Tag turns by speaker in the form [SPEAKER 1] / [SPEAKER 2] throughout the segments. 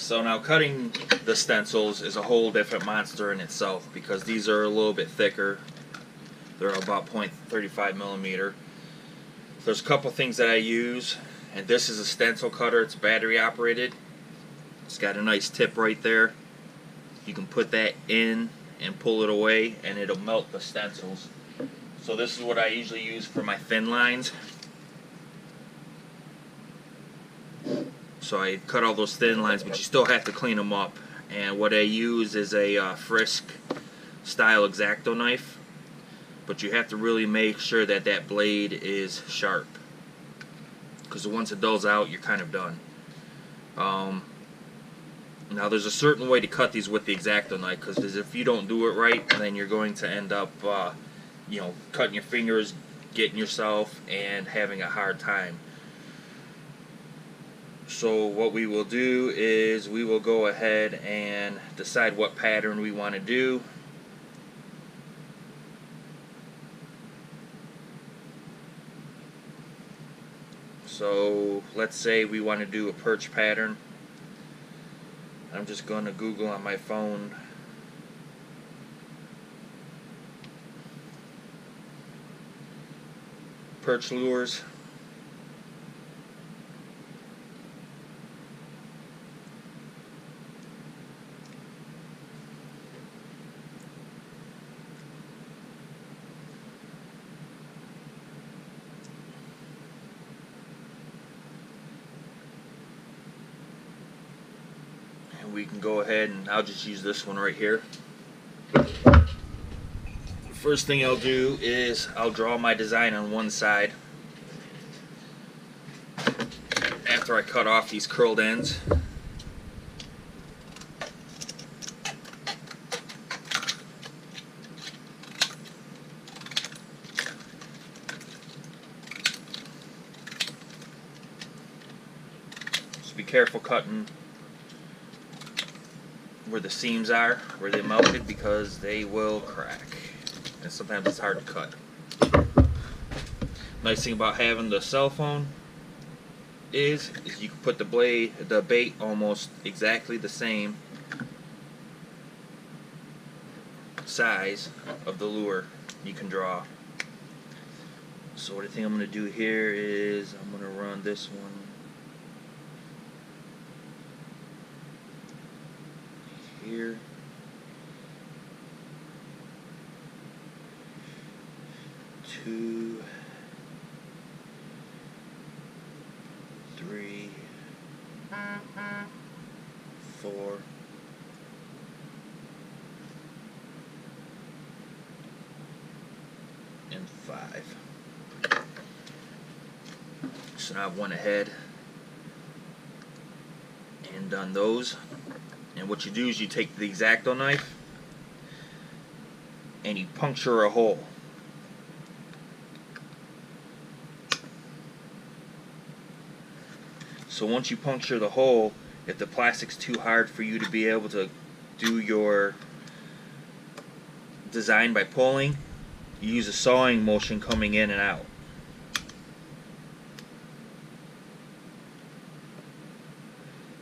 [SPEAKER 1] So now cutting the stencils is a whole different monster in itself, because these are a little bit thicker. They're about 0.35 millimeter. There's a couple things that I use, and this is a stencil cutter. It's battery operated. It's got a nice tip right there. You can put that in and pull it away and it'll melt the stencils. So this is what I usually use for my thin lines. So I cut all those thin lines, but you still have to clean them up. And what I use is a Frisk style X-Acto knife. But you have to really make sure that that blade is sharp, because once it dulls out, you're kind of done. Now there's a certain way to cut these with the X-Acto knife, because if you don't do it right, then you're going to end up you know, cutting your fingers, getting yourself, and having a hard time. So what we will do is we will go ahead and decide what pattern we want to do. So let's say we want to do a perch pattern. I'm just going to Google on my phone perch lures. We can go ahead and I'll just use this one right here. First thing I'll do is I'll draw my design on one side after I cut off these curled ends. Just be careful cutting where the seams are, where they melted, because they will crack, and sometimes it's hard to cut. Nice thing about having the cell phone is you can put the bait almost exactly the same size of the lure you can draw. So what I think I'm going to do here is I'm going to run this one here. Two, three, four, and five. So now I've went ahead and done those. And what you do is you take the X-Acto knife and you puncture a hole. So once you puncture the hole, if the plastic's too hard for you to be able to do your design by pulling, you use a sawing motion coming in and out.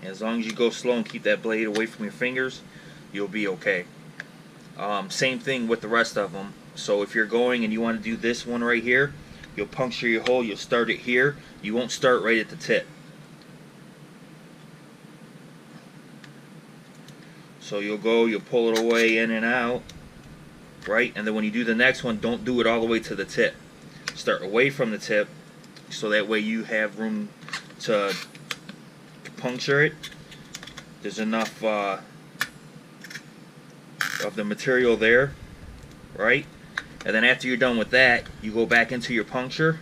[SPEAKER 1] And as long as you go slow and keep that blade away from your fingers, you'll be okay. Same thing with the rest of them. So if you're going and you want to do this one right here, you'll puncture your hole, you'll start it here. You won't start right at the tip. So you'll pull it away in and out, right? And then when you do the next one, don't do it all the way to the tip. Start away from the tip, so that way you have room to puncture it. There's enough of the material there, right? And then after you're done with that, you go back into your puncture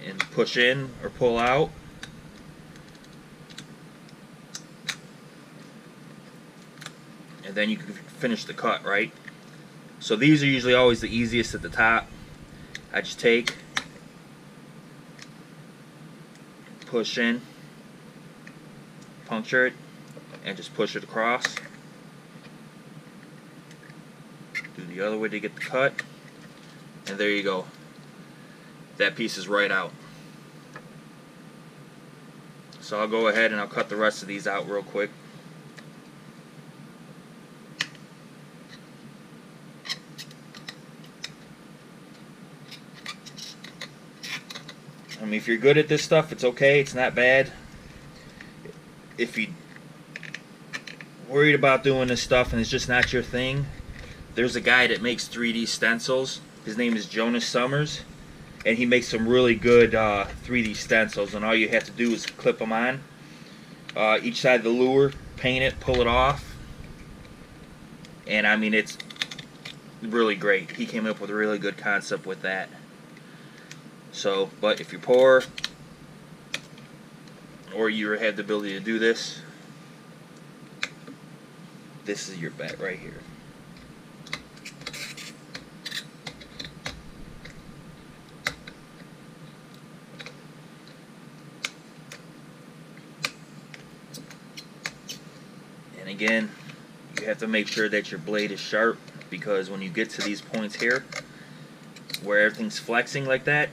[SPEAKER 1] and push in or pull out. And then you can finish the cut, right? So these are usually always the easiest at the top. I just take, push in, puncture it, and just push it across. Do the other way to get the cut, and there you go. That piece is right out. So I'll go ahead and I'll cut the rest of these out real quick. I mean, if you're good at this stuff, it's okay. It's not bad. If you're worried about doing this stuff and it's just not your thing, there's a guy that makes 3D stencils. His name is Jonas Summers, and he makes some really good 3D stencils. And all you have to do is clip them on each side of the lure, paint it, pull it off, and I mean, it's really great. He came up with a really good concept with that. So, but if you're poor or you have the ability to do this, this is your bet right here. And again, you have to make sure that your blade is sharp, because when you get to these points here where everything's flexing like that,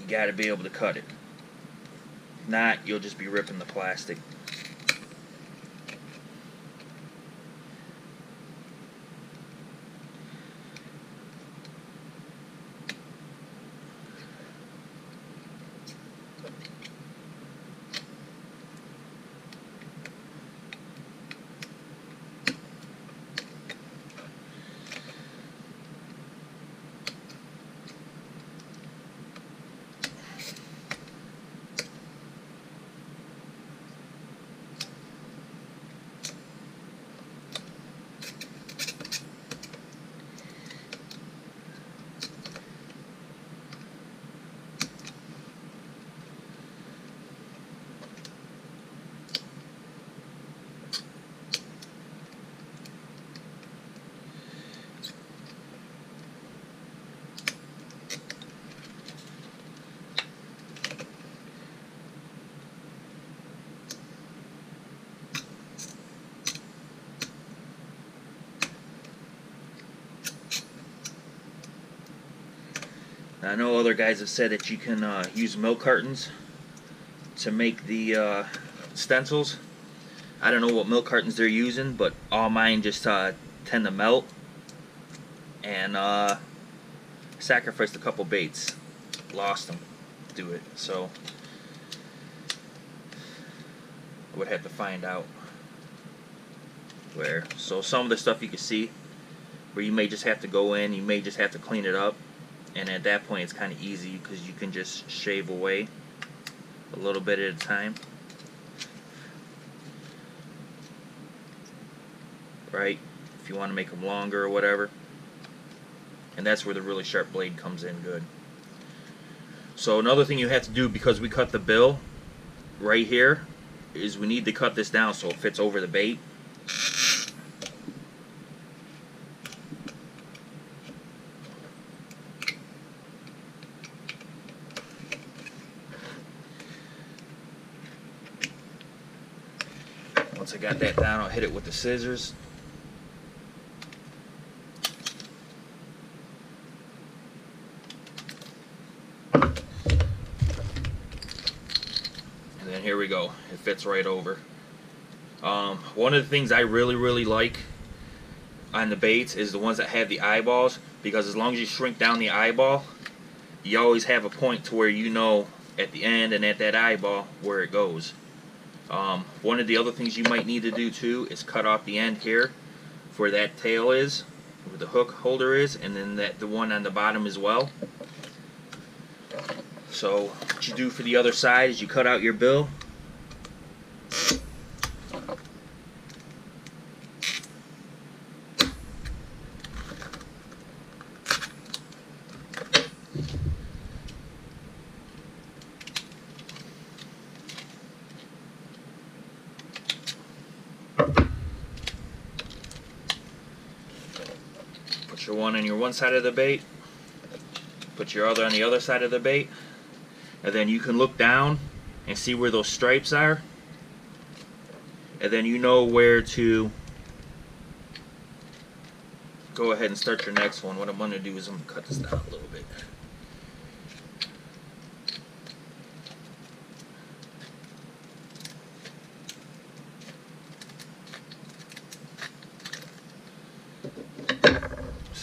[SPEAKER 1] you got to be able to cut it. If not, you'll just be ripping the plastic. I know other guys have said that you can use milk cartons to make the stencils. I don't know what milk cartons they're using, but all mine just tend to melt. And sacrificed a couple baits, lost them to do it. So I would have to find out where. So some of the stuff you can see where you may just have to go in, you may just have to clean it up. And at that point it's kind of easy because you can just shave away a little bit at a time. Right? If you want to make them longer or whatever. And that's where the really sharp blade comes in good. So another thing you have to do, because we cut the bill right here, is we need to cut this down so it fits over the bait. Once I got that down, I'll hit it with the scissors. And then here we go. It fits right over. One of the things I really like on the baits is the ones that have the eyeballs, because as long as you shrink down the eyeball, you always have a point to where you know at the end and at that eyeball where it goes. One of the other things you might need to do too is cut off the end here where that tail is, where the hook holder is, and then the one on the bottom as well. So what you do for the other side is you cut out your bill. Put your one on your one side of the bait, put your other on the other side of the bait, and then you can look down and see where those stripes are, and then you know where to go ahead and start your next one. What I'm going to do is I'm going to cut this down a little bit.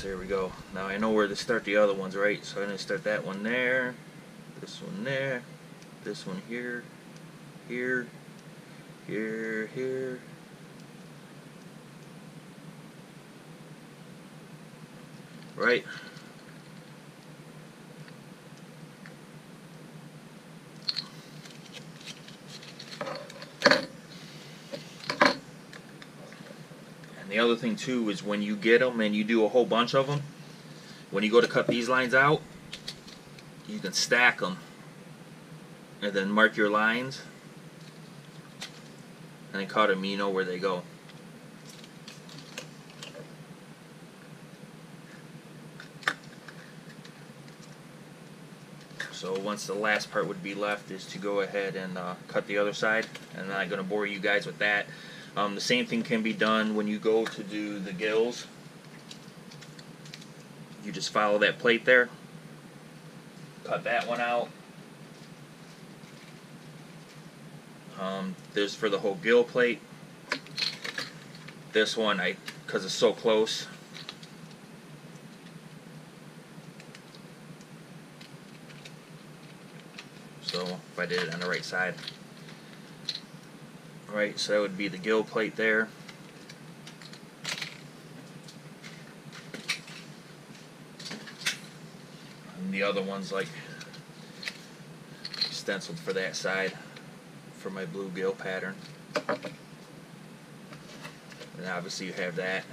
[SPEAKER 1] There we go. Now I know where to start the other ones, right? So I'm going to start that one there, this one there, this one here, here, here, here. Right? And the other thing too is when you get them and you do a whole bunch of them, when you go to cut these lines out, you can stack them and then mark your lines and then cut them, you know where they go. So once the last part would be left is to go ahead and cut the other side, and I'm not going to bore you guys with that. The same thing can be done when you go to do the gills. You just follow that plate there, cut that one out. There's for the whole gill plate. This one, because it's so close, so if I did it on the right side. Right, so that would be the gill plate there. And the other one's like stenciled for that side for my blue gill pattern. And obviously you have that.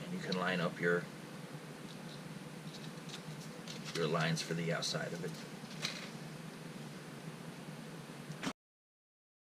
[SPEAKER 1] And you can line up your lines for the outside of it.